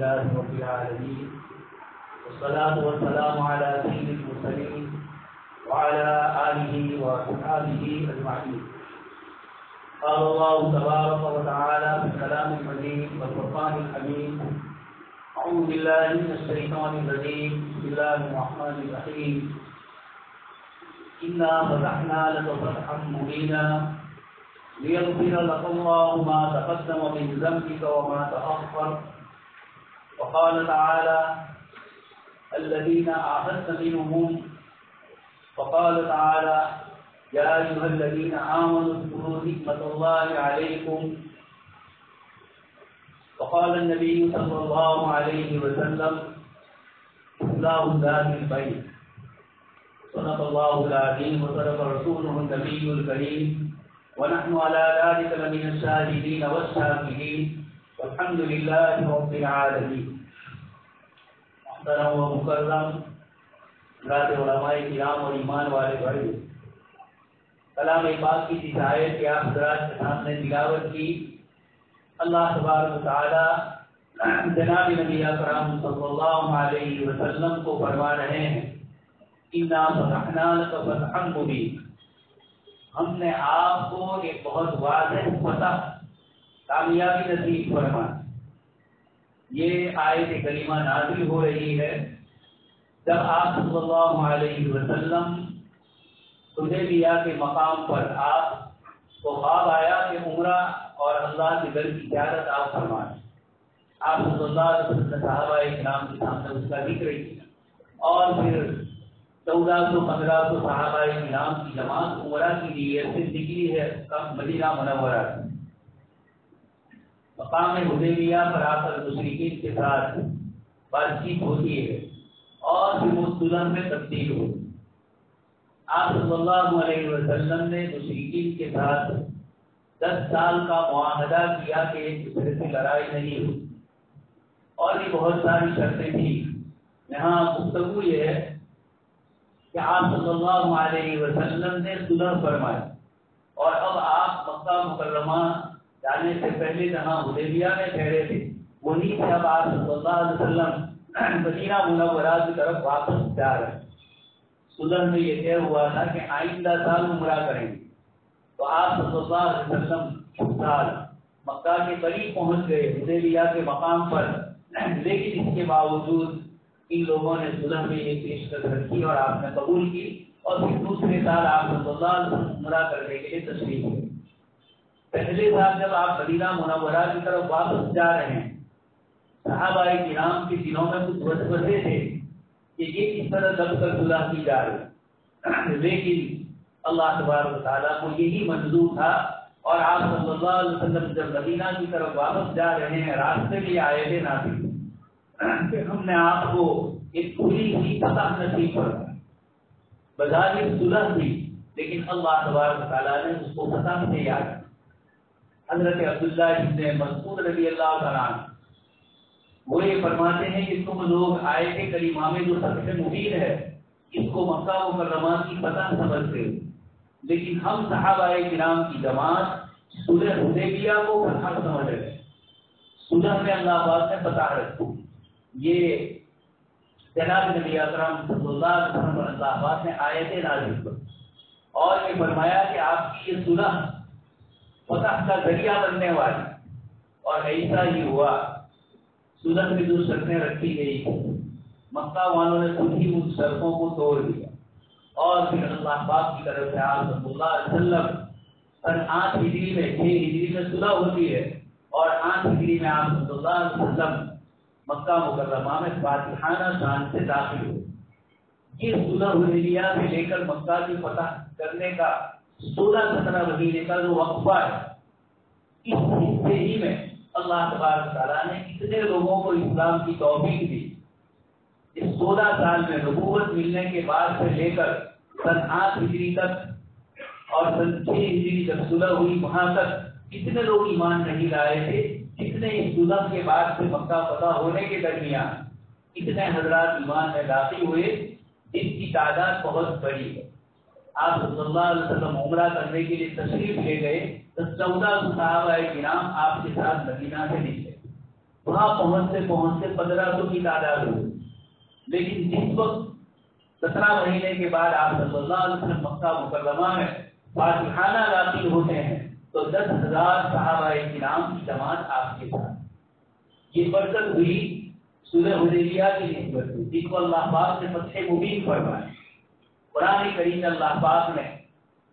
لله رب العالمين والصلاة والسلام على سيد المرسلين وعلى آله وصحبه أجمعين. قال الله تبارك وتعالى في الكلام المجيد والفرقان الحميد: أعوذ بالله من الشيطان الرجيم. بسم الله الرحمن الرحيم. إنا فتحنا لك فتحا مبينا ليغفر لك الله ما تقدم من ذنبك وما تأخر. وقال تعالى: الذين عاهدت منهم. وقال تعالى: يا أيها الذين آمنوا اذكروا نعمة الله عليكم. وقال النبي صلى الله عليه وسلم: إصلاح ذات البين. صدق الله العظيم وصدق رسوله النبي الكريم ونحن على ذلك لمن الشاهدين والشاكرين والحمد لله رب العالمين. محترم و مکرم حضرات علماء کرام اور ایمان والے بھائی، کلام پاک کی جس آیت کی آپ حضرات کے سامنے تلاوت کی، اللہ تبارک و تعالی جناب نبی اکرم صلی اللہ علیہ وسلم کو فرما رہے ہیں: انا فتحنا لک فتحا مبینا. ہم نے آپ کو ایک بہت واضح فتح، کامیابی نصیب فرمائی. یہ آیت کریمہ نازل ہو رہی ہے جب آپ صلی اللہ علیہ وسلم حدیبیہ کے مقام پر آپ کو خواب آیا کہ عمرہ اور اللہ کے گھر کی زیارت آپ فرمائیں. آپ صلی اللہ علیہ وسلم نے صحابہ کرام کے سامنے اس کا ذکر کیا اور پھر 1400-1500 صحابہ کرام کی جماعت عمرہ کی نیت سے نکلی ہے مدینہ منورہ سے. مقام حدیبیہ پر آ کر مشرکین کے ساتھ بات چیت ہوتی ہے اور پھر وہ سلح میں تبدیل ہوئی. آپ صلی اللہ علیہ وسلم نے مشرکین کے ساتھ 10 سال کا معاہدہ کیا کہ ایک دوسرے سے لڑائی نہیں ہوئی، اور بھی بہت ساری شرطیں تھیں. یہاں گفتگو یہ ہے کہ آپ صلی اللہ علیہ وسلم نے صلح فرمائی اور اب آپ مکہ مکرمہ جانے سے پہلے جہاں حدیبیہ میں ٹھہرے تھے وہیں سے اب آپ صلی اللہ علیہ وسلم مدینہ منورہ کی طرف واپس جا رہے ہیں. صلح میں یہ طے ہوا تھا کہ آئندہ سال عمرہ کریں گے، تو آپ صلی اللہ علیہ وسلم اس سال مکہ کے قریب پہنچ گئے حدیبیہ کے مقام پر، لیکن اس کے باوجود ان لوگوں نے صلح میں یہ پیشکش رکھی اور آپ نے قبول کی، اور پھر دوسرے سال آپ صلی اللہ علیہ وسلم عمرہ کرنے کے لیے تشریف لے. پہلے سال جب آپ مدینہ منورہ کی طرف واپس جا رہے ہیں، صحابہ کرام کے دلوں میں کچھ وسوسے تھے کہ یہ کس طرح دب کر صلح کی جا رہی، لیکن اللہ تبارک و تعالیٰ کو یہی منظور تھا. اور آپ صلی اللہ علیہ وسلم جب مدینہ کی طرف واپس جا رہے ہیں، راستے میں آیتیں نازل کہ ہم نے آپ کو ایک پوری ہی فتح نصیب فرمائی. بظاہر صلح تھی لیکن اللہ تبارک و تعالیٰ نے اس کو فتح سے یاد. حضرت عبداللہ ابن مسعود رضی اللہ تعالیٰ عنہ وہ یہ فرماتے ہیں کہ تم لوگ آیت کریمہ میں جو فتح مبین ہے اس کو مکہ مکرمہ کی فتح سمجھتے ہو، لیکن ہم صحابہ کرام کی جماعت صلح حدیبیہ کو فتح سمجھ رہے ہیں. صلح میں اللہ پاک نے فتح رکھی. یہ جناب نبی اکرم صلی اللہ علیہ وسلم اللہ پاک نے آیتیں نازل کی اور یہ فرمایا کہ آپ کی یہ صلح فتح کا ذریعہ بننے والی. اور ایسا ہی ہوا. صلح میں جو شرطیں رکھی گئی مکہ والوں نے خود ہی ان شرطوں کو توڑ دیا، اور پھر اللہ پاک کی طرف سے آپ صلی اللہ علیہ وسلم سن 8 ہجری میں 6 ہجری میں صلح ہوتی ہے اور 8 ہجری میں آپ صلی اللہ علیہ وسلم مکہ مکرمہ میں فاتحانہ شان سے داخل ہوئے. یہ صلح حدیبیہ سے لے کر مکہ کی فتح کرنے کا 16-17 مہینے کا جو وقفہ ہے، اس حصے ہی میں اللہ تبارک تعالیٰ نے اتنے لوگوں کو اسلام کی توفیق دی. اس 16 سال میں نبوت ملنے کے بعد سے لے کر سن 8 ہجری تک اور سن 6 ہجری جب صلح ہوئی وہاں تک اتنے لوگ ایمان نہیں لائے تھے جتنے اس صلح کے بعد سے مکہ فتح ہونے کے درمیان اتنے حضرات ایمان میں داخل ہوئے، جن کی تعداد بہت بڑی ہے. آپ صلی اللہ علیہ وسلم عمرہ کرنے کے لیے تشریف لے گئے تو 1400 صحابہ کرام آپ کے ساتھ مدینہ سے نکلے. وہاں پہنچتے 1500 کی تعداد ہوئی، لیکن جس وقت 17 مہینے کے بعد آپ صلی اللہ علیہ وسلم مکہ مکرمہ میں فاتحانہ داخل ہوتے ہیں تو 10,000 صحابہ کرام کی جماعت آپ کے ساتھ۔ یہ برکت ہوئی صلح حدیبیہ کی نسبت سے، جس کو اللہ پاک نے فتح مبین فرمایا۔ قرآن کریم میں اللہ پاک نے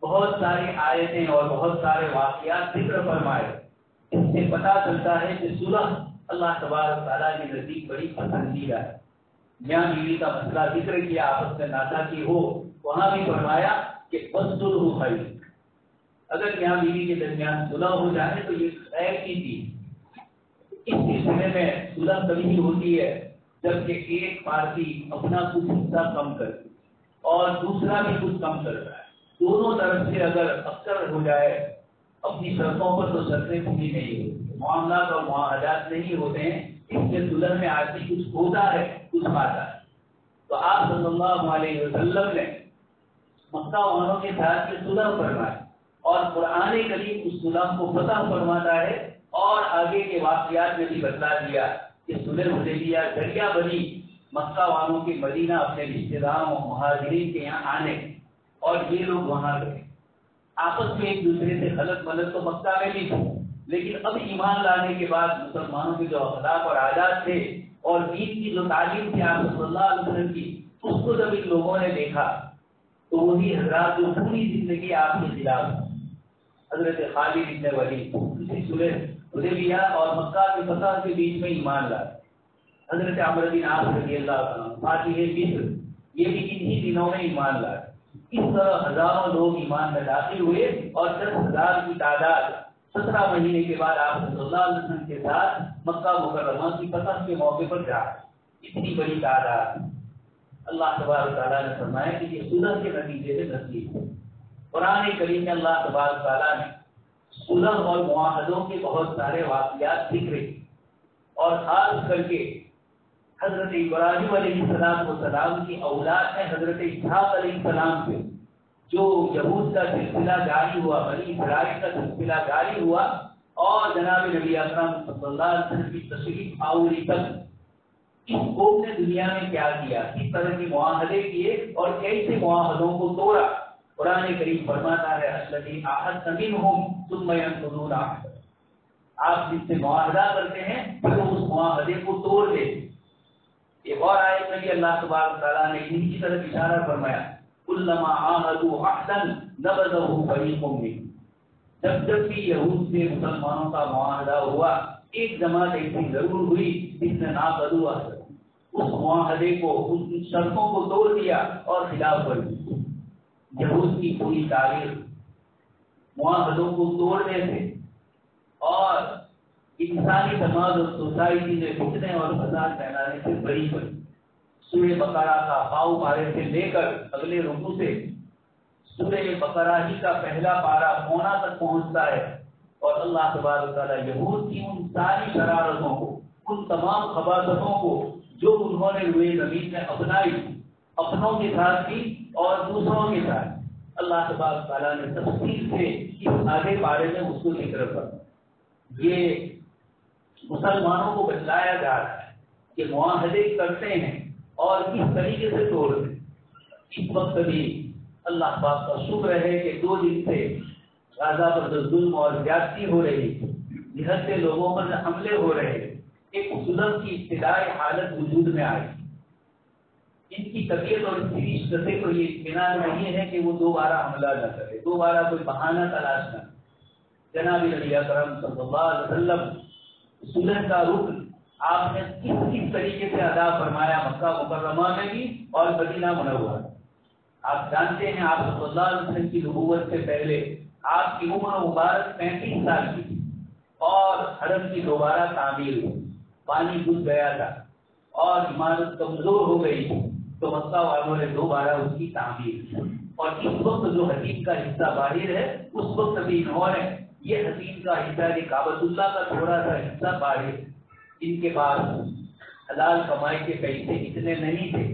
بہت ساری آیتیں اور بہت سارے واقعات ذکر فرمائے، اس سے پتہ چلتا ہے کہ صلح اللہ تبارک تعالیٰ کے نزدیک بڑی پسندیدہ ہے۔ میاں بیوی کا مسئلہ ذکر کیا، آپس میں ناطاقی ہو، وہاں بھی فرمایا کہ فَصْلُحُ خَيْرٌ، اگر میاں بیوی کے درمیان صلح ہو جائے تو یہ خیر کی چیز۔ اس سلسلے میں صلح تبھی ہوتی ہے جبکہ ایک پارٹی اپنا کچھ حصہ کم کرتی اور دوسرا بھی کچھ کم کرتا ہے، دونوں طرف سے اگر اکثر ہو جائے اپنی شرطوں پر تو شرطیں پوری نہیں ہوتی، معاملات اور معاہدات نہیں ہوتے ہیں، اس سے صلح میں آدمی کچھ ہوتا ہے کچھ پاتا ہے۔ تو آپ صلی اللہ علیہ وسلم نے مکہ والوں کے ساتھ یہ صلح فرمائی اور قرآن کریم اس صلح کو فتح فرماتا ہے اور آگے کے واقعات میں بھی بتلا دیا کہ صلح حدیبیہ ذریعہ بنی مکہ والوں کے مدینہ اپنے رشتے داروں اور مہاجرین کے یہاں آنے، اور یہ لوگ وہاں گئے، آپس میں ایک دوسرے سے خلط ملط تو مکہ میں بھی تھے، لیکن اب ایمان لانے کے بعد مسلمانوں کے جو اخلاق اور عادات تھے اور دین کی جو تعلیم تھی آپ صلی اللہ علیہ وسلم کی، اس کو جب ان لوگوں نے دیکھا تو وہی حضرات جو پوری زندگی آپ کے خلاف، حضرت خالد بن ولید اسی صلح حدیبیہ اور مکہ کے فتح کے بیچ میں ایمان لائے، حضرت عمرو بن عاص رضی اللہ عنہ فاتح مصر یہ بھی انہی دنوں میں ایمان لائے۔ اس طرح ہزاروں لوگ ایمان میں داخل ہوئے اور 10,000 کی تعداد 17 مہینے کے بعد آپ صلی اللہ علیہ وسلم کے ساتھ مکہ مکرمہ کی فتح کے موقع پر جا، اتنی بڑی تعداد۔ اللہ تبارک تعالیٰ نے فرمایا کہ یہ صلح کے نتیجے سے نصیب ہے۔ قرآن کریم میں اللہ تبارک تعالیٰ نے صلح اور معاہدوں کے بہت سارے واقعات ذکر کیے، اور خاص کر کے حضرت ابراہیم علیہ السلام کی اولاد میں حضرت اسحاق علیہ السلام سے جو یہود کا سلسلہ جاری ہوا، بنی اسرائیل کا سلسلہ جاری ہوا، اور جناب نبی اکرم صلی اللہ علیہ وسلم کی تشریف آوری تک اس قوم نے دنیا میں کیا کیا، کس طرح کے معاہدے کیے اور کیسے معاہدوں کو توڑا۔ قرآن کریم فرماتا ہے الذی عاہدت منہم ثم ينقضون عہدہ، آپ جس سے معاہدہ کرتے ہیں پھر اس معاہدے کو توڑ دیتے۔ ایک اور آیت میں بھی اللہ تبارک تعالیٰ نے انہی کی طرف اشارہ فرمایا کلما عاہدوا عہدا نبذہ فریق منہم، جب بھی یہود سے مسلمانوں کا معاہدہ ہوا، ایک جماعت ایسی ضرور ہوئی جس نے ناقضوا عہدہ، اس معاہدے کو، اس شرطوں کو توڑ دیا اور خلاف ورزی۔ یہود کی پوری تاریخ معاہدوں کو توڑنے سے اور انسانی سماج اور سوسائٹی میں فتنے اور فساد پھیلانے سے بڑی پڑی۔ سورہ بقرہ کا پاؤ پارے سے لے کر اگلے رکوع سے سورہ بقرہ ہی کا پہلا پارا کونا تک پہنچتا ہے، اور اللہ تبارک تعالیٰ یہود کی ان ساری شرارتوں کو، ان تمام خباثتوں کو جو انہوں نے روئے زمین میں اپنائی، اپنوں کے ساتھ بھی اور دوسروں کے ساتھ، اللہ تبارک تعالیٰ نے تفصیل سے اس آگے پارے میں اس کو ذکر کر۔ یہ مسلمانوں کو بتلایا جا رہا ہے کہ معاہدے کرتے ہیں اور کس طریقے سے توڑتے ہیں۔ اس وقت بھی اللہ پاک کا شکر ہے کہ 2 دن سے غزہ پر جو ظلم اور زیادتی ہو رہی، جہاد سے لوگوں پر حملے ہو رہے، ایک ظلم کی ابتدائی حالت وجود میں آئی۔ ان کی طبیعت اور اس کی شدت کو یہ اطمینان نہیں ہے کہ وہ دوبارہ حملہ نہ کرے، دوبارہ کوئی بہانہ تلاش نہ کرے۔ جناب نبی اکرم صلی اللہ علیہ وسلم صلح کا رکن آپ نے کس طریقے سے ادا فرمایا مکہ مکرمہ میں بھی اور مدینہ منورہ۔ آپ جانتے ہیں آپ صلی اللہ علیہ وسلم کی نبوت سے پہلے آپ کی عمر مبارک 35 سال کی تھی، اور حرم کی دوبارہ تعمیر ہوئی، پانی گھس گیا تھا اور عمارت کمزور ہو گئی تھی، تو مکہ والوں نے دوبارہ اس کی تعمیر کی، اور اس وقت جو حدیث کا حصہ باہر ہے اس وقت بھی انہوں نے یہ حدیث کا حصہ کعبۃ اللہ کا تھوڑا سا حصہ باہر، ان کے پاس حلال کمائی کے پیسے اتنے نہیں تھے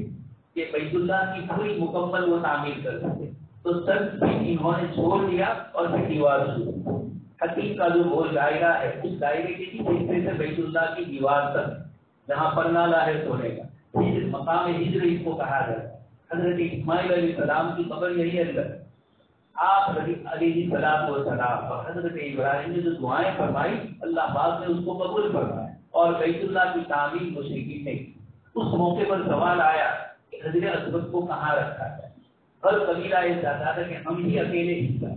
کہ بیت اللہ کی پوری مکمل وہ تعمیر کر سکتے، تو سب انہوں نے چھوڑ دیا اور پھر دیوار شروع۔ حتیم کا جو گول دائرہ ہے اس دائرے کے کس حصے سے بیت اللہ کی دیوار تک جہاں پر نالا ہے سونے کا مقام ہجر اس کو کہا جاتا ہے. حضرت اسماعیل علیہ السلام کی قبر یہی اندر. آپ علیہ السلام اور حضرت ابراہیم نے جو دعائیں فرمائی اللہ پاک نے اس کو قبول فرمایا اور بیت اللہ کی تعمیر مشرکین نے. اس موقع پر سوال آیا کہ حضرت اسود کو کہاں رکھا جائے. ہر قبیلہ یہ چاہتا تھا کہ ہم ہی اکیلے حصہ.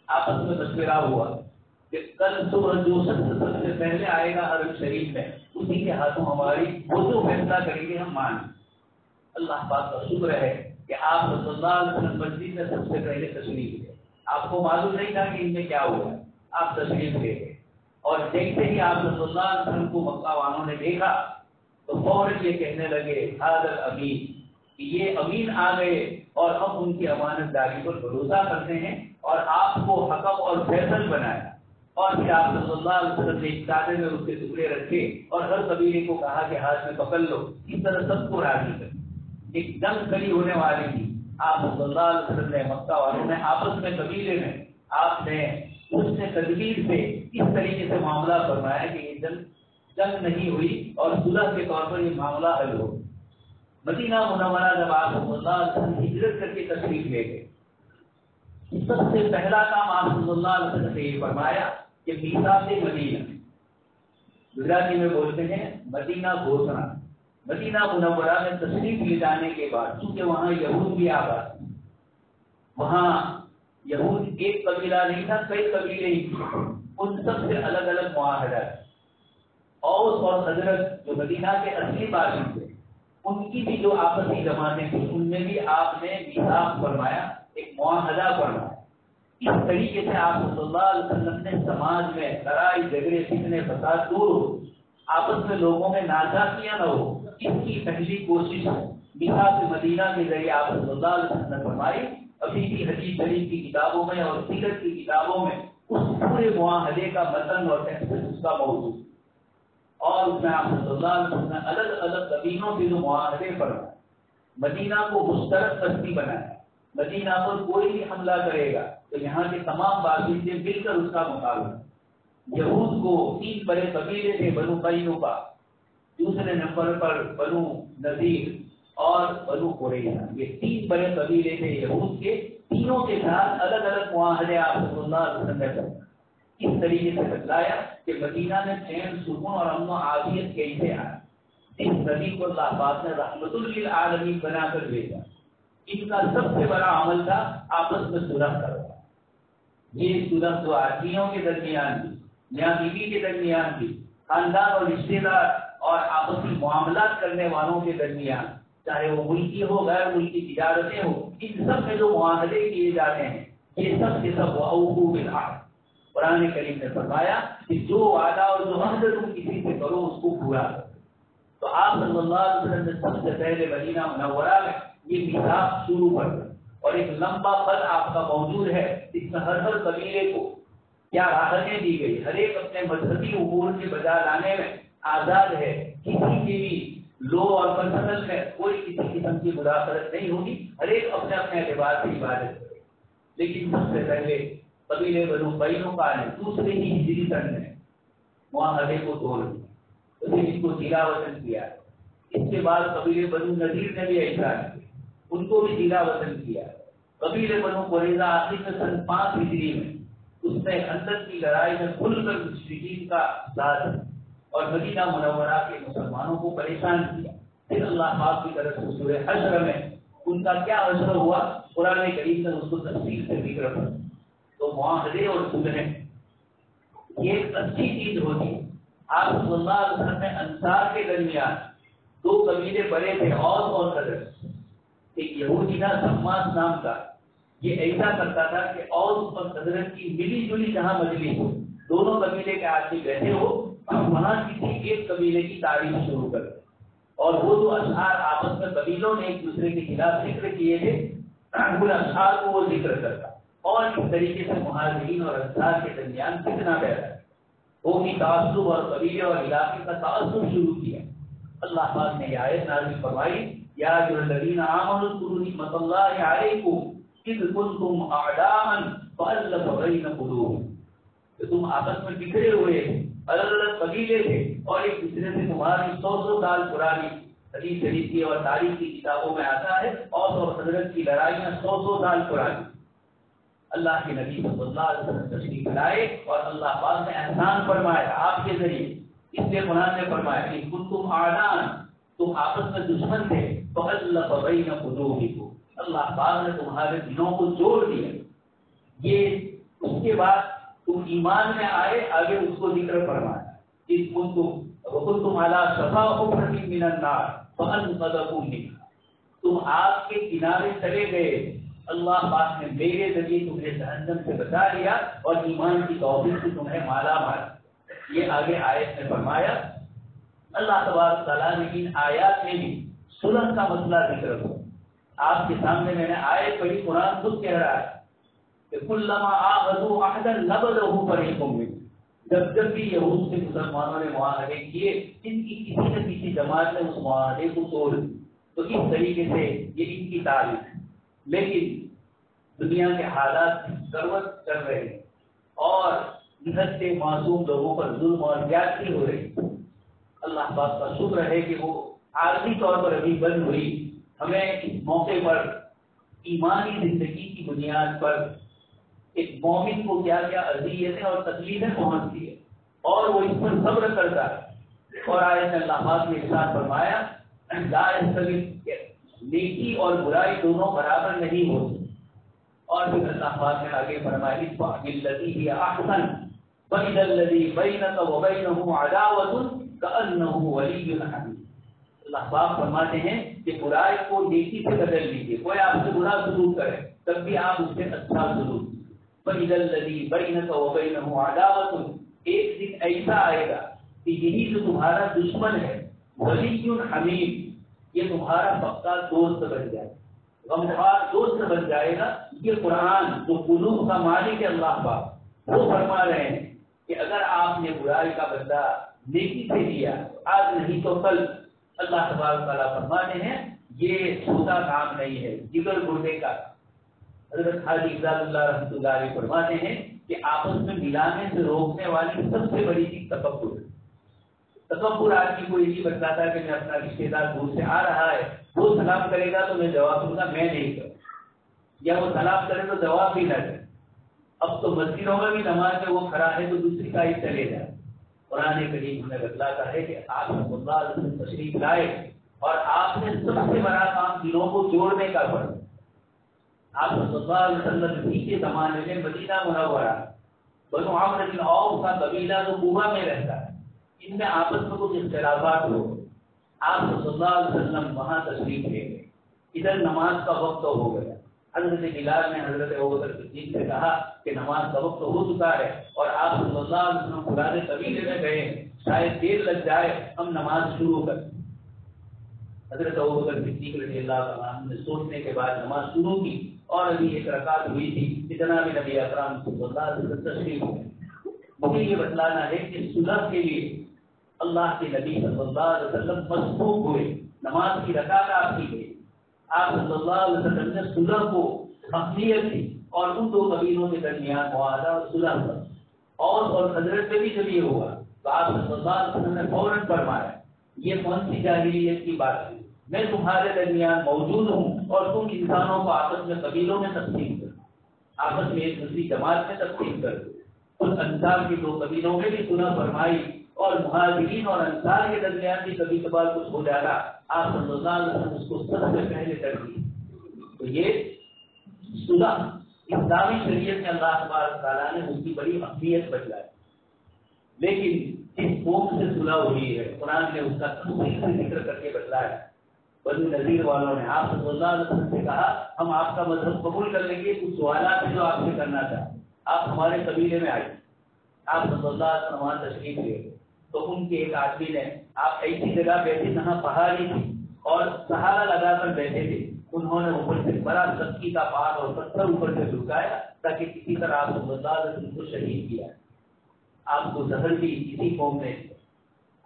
آپس میں مشورہ ہوا کہ کل صبح جو سب سے پہلے آئے گا حرم شریف میں اسی کے ہاتھوں ہماری وہ جو فیصلہ کریں گے ہم مانیں. اللہ پاک کا شکر ہے کہ آپ صلی اللہ علیہ وسلم مسجد میں سب سے پہلے تشریف لے. آپ کو معلوم نہیں تھا کہ ان میں کیا ہوا, آپ تشریف لے گئے اور دیکھتے ہی آپ صلی اللہ علیہ وسلم کو مکہ والوں نے دیکھا تو فوراً یہ کہنے لگے حاضر امین, کہ یہ امین آ گئے اور ہم ان کی امانت داری پر بھروسہ کرتے ہیں اور آپ کو حکم اور فیصل بنایا. اور پھر آپ صلی اللہ علیہ وسلم نے ایک چادر میں اس کے ٹکڑے رکھے اور ہر قبیلے کو کہا کہ ہاتھ میں پکڑ لو. اس طرح سب کو راضی کر. ایک جنگ کھڑی ہونے والی تھی. آپ صلی اللہ علیہ وسلم نے مکہ والوں نے آپس میں قبیلے میں آپ نے اس نے تدبیر سے اس طریقے سے معاملہ فرمایا کہ یہ جنگ نہیں ہوئی اور صلح کے طور پر یہ معاملہ حل ہو. مدینہ منورہ جب آپ صلی اللہ علیہ وسلم ہجرت کر کے تشریف لے گئے سب سے پہلا کام آپ صلی اللہ علیہ وسلم نے یہ فرمایا کہ میثاق مدینہ, گجراتی میں بولتے ہیں مدینہ گھوشنا. مدینہ منورہ میں تشریف لے جانے کے بعد چونکہ وہاں یہود بھی آباد تھے, وہاں یہود ایک قبیلہ نہیں تھا کئی قبیلے ہی تھے, ان سب سے الگ الگ معاہدہ. اوس اور حضرت جو مدینہ کے اصلی باشندے تھے ان کی بھی جو آپسی جماعتیں تھیں ان میں بھی آپ نے میثاق فرمایا, ایک معاہدہ فرمایا. اس طریقے سے آپ صلی اللہ علیہ وسلم نے سماج میں لڑائی جھگڑے فتنے فساد دور ہو, آپس میں لوگوں میں نازاکیاں نہ ہو, اس کی پہلی کوشش میثاق مدینہ کے ذریعے آپ صلی اللہ علیہ وسلم نے فرمائی. ابھی بھی حدیث شریف کی کتابوں میں اور سیرت کی کتابوں میں اس پورے معاہدے کا متن اور اس کا موضوع اور اس میں آپ صلی اللہ علیہ وسلم نے الگ الگ قبیلوں کے جو معاہدے فرمائے. مدینہ کو مشترک بستی بنایا. مدینہ پر کوئی بھی حملہ کرے گا تو یہاں کے تمام باشندے مل کر اس کا مقابلہ. یہود کو 3 بڑے قبیلے تھے بنو قینقاع, دوسرے نمبر پر بنو نذیر اور بنو قریظہ. یہ 3 بڑے قبیلے تھے یہود کے. تینوں کے ساتھ الگ الگ معاہدے آپ صلی اللہ علیہ وسلم نے فرمائے. اس طریقے سے بتلایا کہ مدینہ میں چین سکون اور امن و عافیت کیسے آیا. اس نبی کو اللہ پاک نے رحمت للعالمین بنا کر بھیجا. ان کا سب سے بڑا عمل تھا آپس میں صلح کرنا. یہ صلح تو آدمیوں کے درمیان بھی, میاں بیوی کے درمیان بھی, خاندان اور رشتے دار اور آپسی معاملات کرنے والوں کے درمیان, چاہے وہ ملکی ہو غیر ملکی تجارتیں ہو, ان سب میں جو معاہدے کیے جاتے ہیں یہ سب کے سب وَأَوْفُوا بِالْعَهْدِ. قرآن کریم نے فرمایا کہ جو وعدہ اور جو عہد تم کسی سے کرو اس کو پورا کرو. تو آپ صلی اللہ علیہ وسلم نے سب سے پہلے مدینہ منورہ میں یہ میثاق شروع کر دیا اور ایک لمبا پل آپ کا موجود ہے. اس میں ہر قبیلے کو کیا راحتیں دی گئی, ہر ایک اپنے مذہبی امور کے بجا لانے میں آزاد ہے. کسی کی بھی لو اور پرسنل میں کوئی کسی قسم کی مداخلت نہیں ہوگی, ہر ایک اپنے اپنے اعتبار سے عبادت کرے. لیکن سب سے پہلے قبیلے بنو قینقاع نے دوسرے ہی ہجری سن میں معاہدے کو توڑ دیا, اسے اس کو ضلع وطن کیا. اس کے بعد قبیلے بنو نذیر نے بھی ایسا کیا, ان کو بھی ضلع وطن کیا. قبیلے بنو قریظہ آخر میں سن 5 ہجری میں اس نے خندق کی لڑائی میں کھل کر مشرکین کا ساتھ اور مدینہ منورہ کے مسلمانوں کو پریشان کیا. پھر اللہ پاک کی طرف سے سورہ حشر میں ان کا کیا حشر ہوا قرآن کریم نے اس کو تفصیل سے ذکر کر. تو معاہدے اور صلحیں یہ ایک اچھی چیز ہوتی ہے. آپ صلی اللہ علیہ وسلم نے انصار کے درمیان 2 قبیلے بڑے تھے, اوس اور خزرج. ایک یہودی تھا سماس نام کا, یہ ایسا کرتا تھا کہ اوس اور خزرج کی ملی جلی جہاں مجلس ہو, دونوں قبیلے کے آدمی بیٹھے ہو, وہاں کسی ایک قبیلے کی تعریف شروع کر اور وہ جو اشعار آپس میں قبیلوں نے ایک دوسرے کے خلاف ذکر کیے تھے ان اشعار کو وہ ذکر کرتا. اور اس طریقے سے مہاجرین اور انصار کے درمیان کتنا پیدا ہے, وہ بھی تعصب اور قبیلے اور علاقے کا تعصب شروع کیا. اللہ پاک نے یہ آیت نازل فرمائی, یا ایھا الذین آمنوا اذکروا نعمت اللہ علیکم اذ کنتم اعداء فألف بین قلوبکم. کہ تم آپس میں بکھرے ہوئے تھے، الگ الگ قبیلے تھے، اور ایک دوسرے سے تمہاری 100 سال پرانی حدیث شریف کی اور تاریخ کی کتابوں میں آتا ہے، اور حضرت کی لڑائیاں 100 سال پرانی۔ اللہ کے نبی صلی اللہ علیہ وسلم تشریف لائے اور اللہ پاک نے احسان فرمایا آپ کے ذریعے، اس لیے قرآن نے فرمایا کہ کنتم اعداء، تم آپس میں دشمن تھے، فألف بین قلوبکم، اللہ پاک نے تمہارے دلوں کو جوڑ دیا۔ یہ اس کے بعد تم ایمان میں آئے، آگے اس کو ذکر فرمایا کہ کنتم علی شفا حفرۃ من النار فانقذکم منها، تم آگ کے کنارے چلے گئے، اللہ پاک نے میرے ذریعے تمہیں جہنم سے بچا لیا اور ایمان کی توفیق سے تمہیں مالا مال۔ یہ آگے آیت میں فرمایا۔ اللہ تبارک تعالیٰ نے ان آیات میں بھی صلح کا مسئلہ ذکر ہوا۔ آپ کے سامنے میں نے آیت پڑھی، قرآن خود کہہ رہا ہے کہ کلما عاهدوا عهدا نبذه فريق منهم، جب جب بھی یہود سے مسلمانوں نے معاہدے کیے، ان کی کسی نہ کسی جماعت نے اس معاہدے کو توڑ دیا۔ تو اس طریقے سے یہ ان کی تعریف ہے، لیکن دنیا کے حالات کروٹ کر رہے ہیں اور نہت سے معصوم لوگوں پر ظلم اور زیادتی ہو رہی۔ اللہ پاک کا شکر ہے کہ وہ عارضی طور پر ابھی بند ہوئی، ہمیں اس موقع پر ایمانی زندگی کی بنیاد پر ایک مومن کو کیا کیا اذیتیں اور تکلیفیں پہنچتی ہے اور وہ اس پر صبر کرتا ہے۔ اور آیت میں اللہ پاک نے ارشاد فرمایا لا یستوی، نیکی اور برائی دونوں برابر نہیں ہوتی۔ اور پھر اللہ پاک نے آگے فرمایا ادفع بالذی ہی احسن فاذا الذی بینک وبینہ عداوۃ کأنہ ولی حمیم۔ اللہ پاک فرماتے ہیں کہ برائی کو نیکی سے بدل لیجیے، کوئی آپ سے برا سلوک کرے تب بھی آپ اس سے اچھا سلوک۔ فاذا الذی بینک وبینہ عداوۃ، ایک دن ایسا آئے گا کہ یہی جو تمہارا دشمن ہے ولی حمیم، یہ تمہارا پکا دوست بن جائے، غمخوار دوست بن جائے گا۔ یہ قرآن جو قلوب کا مالک ہے اللہ پاک، وہ فرما رہے ہیں کہ اگر آپ نے برائی کا بدلہ نیکی سے لیا آج نہیں تو کل، اللہ تبارک تعالیٰ فرماتے ہیں یہ چھوٹا کام نہیں ہے، جگر گردے کا۔ حضرت حاجی افضال اللہ رحمۃ اللہ علیہ فرماتے ہیں کہ آپس میں ملانے سے روکنے والی سب سے بڑی چیز تکبر ہے۔ تکبر آدمی کو یہی بتلاتا ہے کہ میں اپنا رشتے دار دور سے آ رہا ہے، وہ سلام کرے گا تو میں جواب دوں گا میں نہیں کروں، یا وہ سلام کرے تو جواب بھی نہ دے۔ اب تو مسجدوں میں بھی نماز میں وہ کھڑا ہے تو دوسری سائڈ چلے جائے۔ قرآن کریم ہمیں بتلاتا ہے کہ آپ صلی اللہ علیہ وسلم تشریف لائے اور آپ نے سب سے بڑا کام دلوں کو جوڑنے کا فرض۔ آپ صلی اللہ علیہ وسلم ہی کے زمانے میں مدینہ منورہ بنو عمرو بن عوف کا قبیلہ جو کوبہ میں رہتا ہے، ان میں آپس میں کچھ اختلافات ہو، آپ صلی اللہ علیہ وسلم وہاں تشریف لے گئے، ادھر نماز کا وقت ہو گیا۔ حضرت بلال نے حضرت ابوبکر صدیق سے کہا کہ نماز کا وقت ہو چکا ہے اور آپ صلی اللہ علیہ وسلم پرانے قبیلے میں گئے، شاید دیر لگ جائے، ہم نماز شروع کریں۔ حضرت ابوبکر صدیق رضی اللہ عنہ نے سوچنے کے بعد نماز شروع کی اور ابھی ایک رکعت ہوئی تھی کہ جناب نبی اکرم صلی اللہ علیہ وسلم تشریف ہوئے۔ مجھے یہ بتلانا ہے کہ صلح کے لیے اللہ کے نبی صلی اللہ علیہ وسلم مسبوق ہوئے، نماز کی رکعت آپ کی گئی، آپ صلی اللہ علیہ وسلم نے صلح کو اہمیت دی اور ان دو قبیلوں کے درمیان معاہدہ اور صلح ہوا۔ اور حضرت میں بھی جب یہ ہوا تو آپ صلی اللہ علیہ وسلم نے فوراً فرمایا یہ کون سی جاہلیت کی بات ہے، میں تمہارے درمیان موجود ہوں اور تم انسانوں کو آپس میں قبیلوں میں تقسیم کرو، آپس میں ایک دوسری جماعت میں تقسیم کر دو۔ ان انصار کے دو قبیلوں میں بھی صلح فرمائی اور مہاجرین اور انصار کے درمیان بھی کبھی کبھار کچھ ہو جاتا، آپ صلی اللہ علیہ وسلم اس کو سب سے پہلے کر دی۔ تو یہ صلح اسلامی شریعت میں اللہ تبارک تعالیٰ نے اس کی بڑی اہمیت بتلائی، لیکن جس قوم سے صلح ہوئی ہے قرآن نے اس کا تفصیل سے ذکر کر کے بتلایا۔ بنو نذیر والوں نے آپ صلی اللہ علیہ وسلم سے کہا ہم آپ کا مذہب قبول کر لیں گے، کچھ سوالات ہیں جو آپ سے کرنا چاہتے، آپ ہمارے قبیلے میں آئے۔ آپ صلی اللہ علیہ وسلم وہاں تشریف لے تو ان کے ایک آدمی نے، آپ ایسی جگہ بیٹھے جہاں پہاڑی تھی اور سہارا لگا کر بیٹھے تھے، انہوں نے اوپر سے بڑا سختی کا پہاڑ اور پتھر اوپر سے جھکایا تاکہ کسی طرح آپ صلی اللہ علیہ وسلم کو شہید کیا۔ آپ کو زہر بھی کسی قوم نے،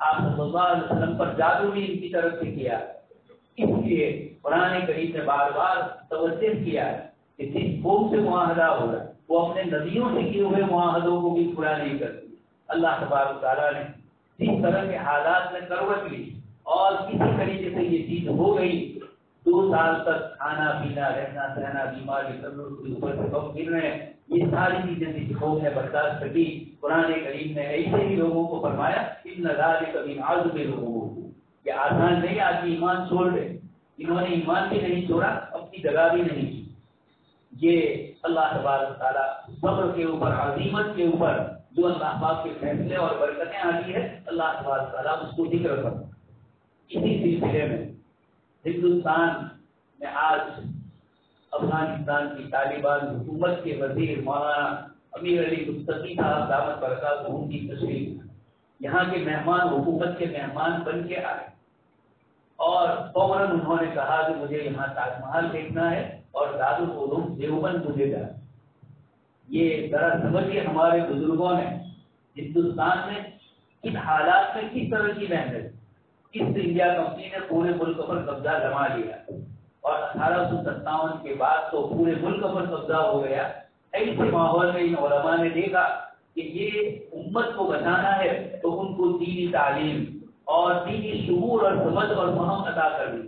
آپ صلی اللہ علیہ وسلم پر جادو بھی ان کی طرف سے کیا، اس لیے قرآن کریم نے بار بار توجہ کیا ہے کہ جس قوم سے معاہدہ ہو رہا ہے وہ اپنے نبیوں سے کیے ہوئے معاہدوں کو بھی پورا نہیں کرتی. اللہ تبارک تعالیٰ نے جس طرح کے حالات میں کروٹ لی اور کسی طریقے سے یہ چیز ہو گئی 2 سال تک کھانا پینا رہنا سہنا بیماری اوپر سے کم گر رہے ہیں, یہ ساری چیزیں جس قوم نے برداشت کی. قرآن کریم نے ایسے ہی لوگوں کو فرمایا ان ذالک من عزم الامور, یہ آسان نہیں آدمی ایمان چھوڑ دے. انہوں نے ایمان بھی نہیں چھوڑا, اپنی جگہ بھی نہیں کی. یہ اللہ تبارک تعالیٰ صبر کے اوپر عزیمت کے اوپر جو اللہ پاک کے فیصلے اور برکتیں آتی ہے اللہ تبارک تعالیٰ اس کو ذکر کرتا. اسی سلسلے میں ہندوستان میں آج افغانستان کی طالبان حکومت کے وزیر مولانا امیر علی مصطفی صاحب دعوت برکاتہم کی تشریف, یہاں کے مہمان حکومت کے مہمان بن کے آئے اور فوراً انہوں نے کہا کہ مجھے یہاں تاج محل دیکھنا ہے اور دارالعلوم دیوبند مجھے جانا. یہ ذرا سمجھیے ہمارے بزرگوں نے ہندوستان میں کن حالات میں کس طرح کی محنت, اس انڈیا کمپنی نے پورے ملک پر قبضہ جما لیا اور 1857 کے بعد تو پورے ملک پر قبضہ ہو گیا. ایسے ماحول میں ان علماء نے دیکھا کہ یہ امت کو بچانا ہے تو ان کو دینی تعلیم اور دینی شعور اور سمجھ اور فہم عطا کر دی.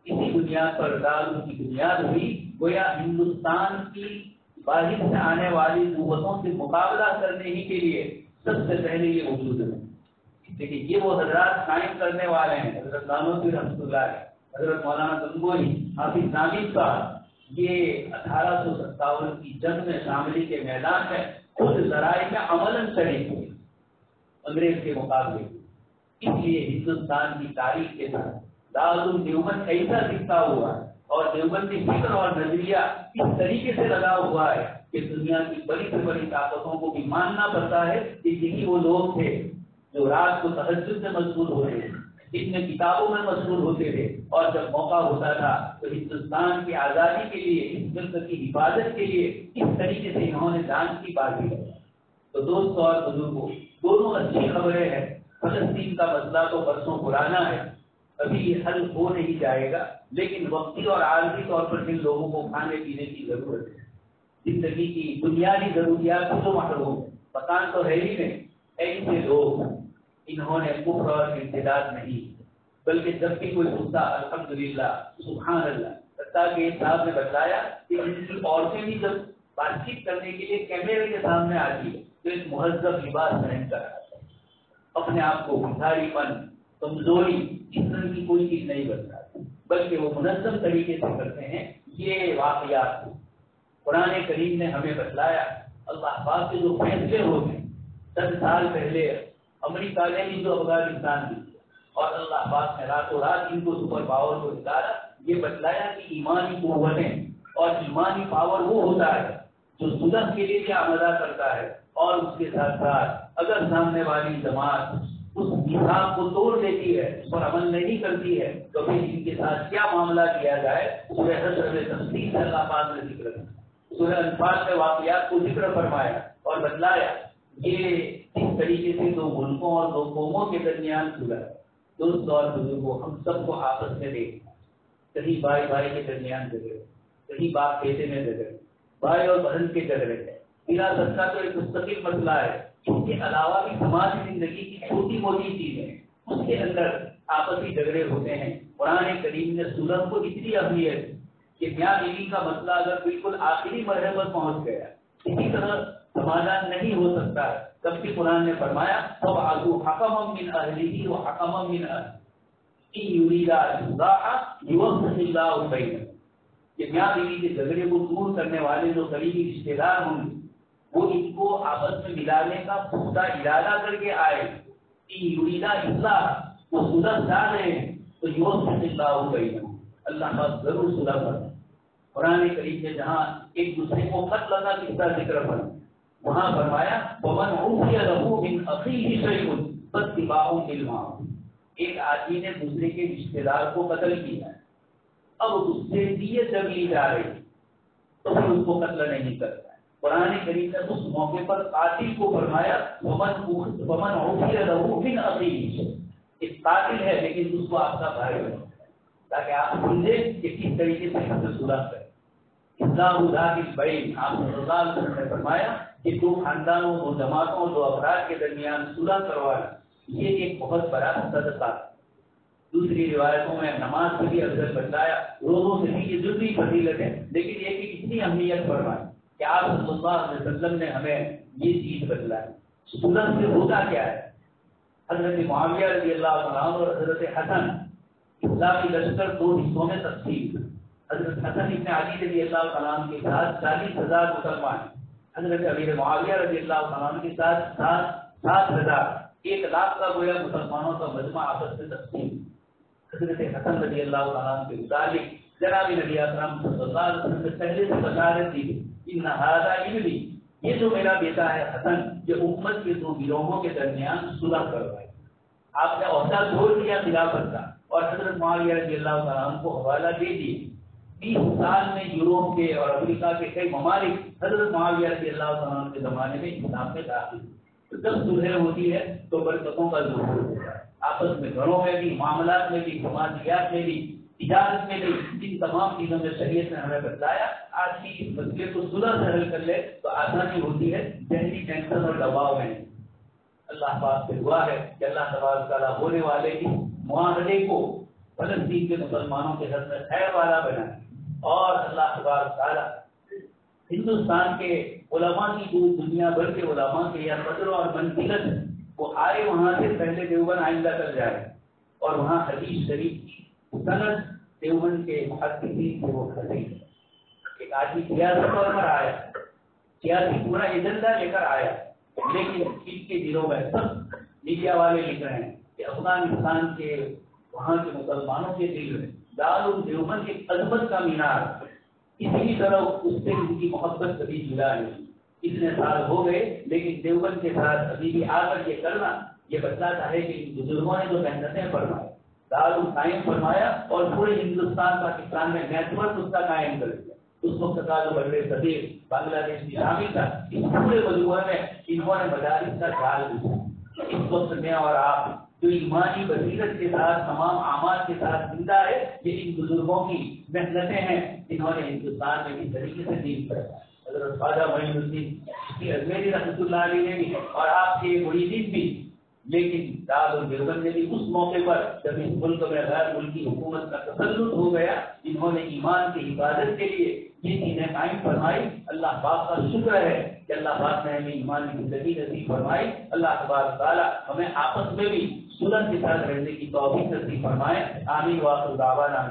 اسی بنیاد پر دارالعلوم کی بنیاد ہوئی. گویا ہندوستان کی باہر سے آنے والی قوتوں سے مقابلہ کرنے ہی کے لیے سب سے پہلے یہ وجود ہے. لیکن یہ وہ حضرات قائم کرنے والے ہیں, حضرت نانوتوی رحمۃ اللہ علیہ, حضرت مولانا گنگوہی, حافظ ناگی صاحب, یہ 1857 کی جنگ میں شاملی کے میدان میں خود ذرائع میں عملاً شریک ہوئے انگریز کے مقابلے. اس لیے ہندوستان کی تاریخ کے ساتھ دارالعلوم دیوبند ایسا دکھتا ہوا اور دیوبندی فکر اور نظریہ اس طریقے سے لگا ہوا ہے کہ دنیا کی بڑی سے بڑی طاقتوں کو بھی ماننا پڑتا ہے کہ یہی وہ لوگ تھے جو رات کو تہجد میں مشغول ہوتے تھے, دن میں کتابوں میں مشغول ہوتے تھے, اور جب موقع ہوتا تھا تو ہندوستان کی آزادی کے لیے, اس ملک کی حفاظت کے لیے اس طریقے سے انہوں نے جان کی بازی لگائی. تو دوستوں اور بزرگوں, دونوں اچھی خبریں ہیں. فلسطین کا مسئلہ تو برسوں پرانا ہے, ابھی یہ حل ہو نہیں جائے گا, لیکن وقتی اور عارضی طور پر جن لوگوں کو کھانے پینے کی ضرورت ہے, زندگی کی بنیادی ضروریات کو محروم ہے, مکان تو ہے ہی نہیں, ایسے لوگ انہوں نے کفر اور ارتداد نہیں, بلکہ جب بھی کوئی غصہ الحمدللہ سبحان اللہ, حتیٰ کہ ایک صاحب نے بتایا کہ ان کی عورتیں بھی جب بات چیت کرنے کے لیے کیمرے کے سامنے آتی ہے تو ایک مہذب لباس پہن کر اپنے آپ کو بھاری پن کمزوری اس طرح کی کوئی چیز نہیں بتاتے, بلکہ وہ منظم طریقے سے کرتے ہیں. یہ واقعات قرآن کریم نے ہمیں بتلایا. اللہ پاک کے جو فیصلے ہوتے ہیں 10 سال پہلے امریکہ نے بھی جو افغانستان بھی اور اللہ پاک نے راتوں رات ان کو سپر پاور کو نکالا. یہ بتلایا کہ ایمانی قوتیں اور ایمانی پاور وہ ہوتا ہے جو صلح کے لیے کیا آمدہ کرتا ہے, اور اس کے ساتھ ساتھ اگر سامنے والی جماعت اس نظام کو توڑ دیتی ہے, اس پر عمل نہیں کرتی ہے, تو پھر ان کے ساتھ کیا معاملہ کیا جائے. سورہ حشر میں تفصیل سے اللہ پاک نے ذکر کیا, سورہ انفال میں واقعات کو ذکر فرمایا اور بتلایا یہ کس طریقے سے 2 ملکوں اور 2 قوموں کے درمیان کھلا. دوستوں اور بزرگوں, ہم سب کو آپس میں دیکھنا, کہیں بھائی بھائی کے درمیان جھگڑے, کہیں باپ بیٹے میں جھگڑے, بھائی اور بہن کے جھگڑے ہے. وراثت کا تو ایک مستقل مسئلہ ہے. اس کے علاوہ بھی سماجی زندگی کی چھوٹی موٹی چیزیں اس کے اندر آپسی جھگڑے ہوتے ہیں. قرآن کریم نے صلح کو اتنی اہمیت کہ میاں بیوی کا مسئلہ اگر بالکل آخری مرحلے پر پہنچ گیا, اسی طرح سمادھان نہیں ہو سکتا ہے, تب بھی قرآن نے فرمایا فَبْعَثُوا حَكَمًا مِّنْ أَهْلِهِ وَحَكَمًا مِّنْ أَهْلِهِ إِن يُرِيدَا إِصْلَاحًا يُوَفِّقِ اللَّهُ بَيْنَهُمْ. کہ میاں بیوی کے جھگڑے کو دور کرنے والے جو قریبی رشتے دار ہوں گے وہ ان کو آپس میں ملانے کا پختہ ارادہ کر کے آئے. یریدا اصلاح, وہ صلح چاہ رہے ہیں تو یوفق اللہ بینہم, اللہ کا ضرور صلح کرے. قرآن کریم میں جہاں ایک دوسرے کو قتل کا قصہ ذکر فرمایا, وہاں فرمایا ومن عفی لہ من اخیہ شیء فاتباع بالمعروف. ایک آدمی نے دوسرے کے رشتے دار کو قتل کیا, اب اس سے دیت جب لی جا رہی تو پھر اس کو قتل نہیں کرتا. قرآن کریم نے اس موقع پر قاتل کو فرمایا ومن عفی لہ من اخیہ, ایک قاتل ہے لیکن اس کو آپ کا بھائی بناؤ, تاکہ آپ سمجھیں کہ کس طریقے سے ہم سے صلح کریں. اصلاح ذات البین، آپ صلی اللہ علیہ وسلم نے فرمایا کہ دو خاندانوں، دو جماعتوں، دو افراد کے درمیان صلح کروانا یہ ایک بہت بڑا صدقہ ہے۔ دوسری روایتوں میں نماز سے بھی افضل بتلایا، روزوں سے بھی یہ ضروری فضیلت ہے، لیکن یہ کہ اتنی اہمیت فرمائی کہ آپ صلی اللہ علیہ وسلم نے ہمیں یہ چیز بتلائی۔ صلح سے ہوتا کیا ہے؟ حضرت معاویہ رضی اللہ عنہ اور حضرت حسن اسلامی لشکر دو حصوں میں تقسیم، حضرت حسن ابن علی رضی اللہ عنہ کے ساتھ 40,000 مسلمان، حضرت امیر معاویہ رضی اللہ عنہ کے ساتھ 7,000، 1,00,000 کا گویا مسلمانوں کا مجمع آپس میں تقسیم۔ حضرت حسن رضی اللہ عنہ کے متعلق جناب نبی اکرم صلی اللہ علیہ وسلم نے پہلے سے بشارت دی، ان ھذا ابنی، یہ جو میرا بیٹا ہے حسن، یہ امت کے دو گروہوں کے درمیان صلح کروائے۔ آپ نے عہدہ چھوڑ دیا خلافت کا اور حضرت معاویہ رضی اللہ عنہ کو حوالہ دے دیے۔ 20 سال میں یوروپ کے اور افریقہ کے کئی ممالک حضرت معاویہ رضی اللہ عنہ کے زمانے میں اسلام میں داخل ہوئے۔ جب صلح ہوتی ہے تو برکتوں کا ظہور ہوتا ہے، آپس میں گھروں میں بھی، معاملات میں بھی، سماجیات میں بھی، تجارت میں بھی، ان تمام چیزوں میں شریعت نے ہمیں بتلایا۔ آج کی اس مسئلے کو صلح سے حل کر لے تو آسانی ہوتی ہے، ذہنی ٹینشن اور دباؤ میں۔ اللہ پاک سے دعا ہے کہ اللہ تبارک تعالیٰ ہونے والے اس معاہدے کو فلسطین کے مسلمانوں کے حد میں خیر والا بنائے، اور اللہ تبارک تعالیٰ ہندوستان کے علماء کی دنیا بھر کے علماء کے یا قدر اور منزلت وہ آئے وہاں سے پہلے دیوبند آئندہ کر جائے، اور وہاں حدیث شریف کی سند دیوبند کے محدثین سے وہ خرید۔ ایک آدمی سیاسی طور پر آیا، سیاسی پورا ایجنڈا لے کر آیا، لیکن ان کے دلوں میں سب میڈیا والے لکھ رہے ہیں کہ افغانستان کے وہاں کے مسلمانوں کے دل میں دارالدیوبند کے عظمت کا مینار، اسی طرح اس سے ان کی محبت کبھی جدا نہیں۔ اتنے سال ہو گئے لیکن دیوبند کے ساتھ ابھی بھی آ کر یہ کرنا یہ بتلاتا ہے کہ ان بزرگوں نے جو محنتیں فرمائی، دارال قائم فرمایا اور پورے ہندوستان پاکستان میں نیٹ ورک اس کا قائم کر دیا۔ اس وقت کا جو بڑے صدیق بنگلہ دیش بھی شامل تھا، اس پورے مجموعے میں انہوں نے مدارس کا جال بچھایا۔ اس وقت میں اور آپ جو ایمانی بصیرت کے ساتھ تمام اعمال کے ساتھ زندہ ہے، یہ ان بزرگوں کی محنتیں ہیں جنہوں نے ہندوستان میں اس طریقے سے دین کیا۔ حضرت خواجہ معین الدین اجمیری رحمۃ اللہ علیہ نے بھی اور آپ کے مریدین بھی، لیکن دارالدیوبند نے بھی اس موقع پر جب اس ملک میں غیر ملکی حکومت کا تسلط ہو گیا، انہوں نے ایمان کی حفاظت کے لیے یہ چیزیں قائم فرمائی۔ اللہ پاک کا شکر ہے کہ اللہ پاک نے ہمیں ایمان کی زندگی نصیب فرمائی۔ اللہ تبارک تعالیٰ ہمیں آپس میں بھی صلح کے ساتھ رہنے کی توفیق نصیب فرمائے۔ آمین وآخر دعوانا۔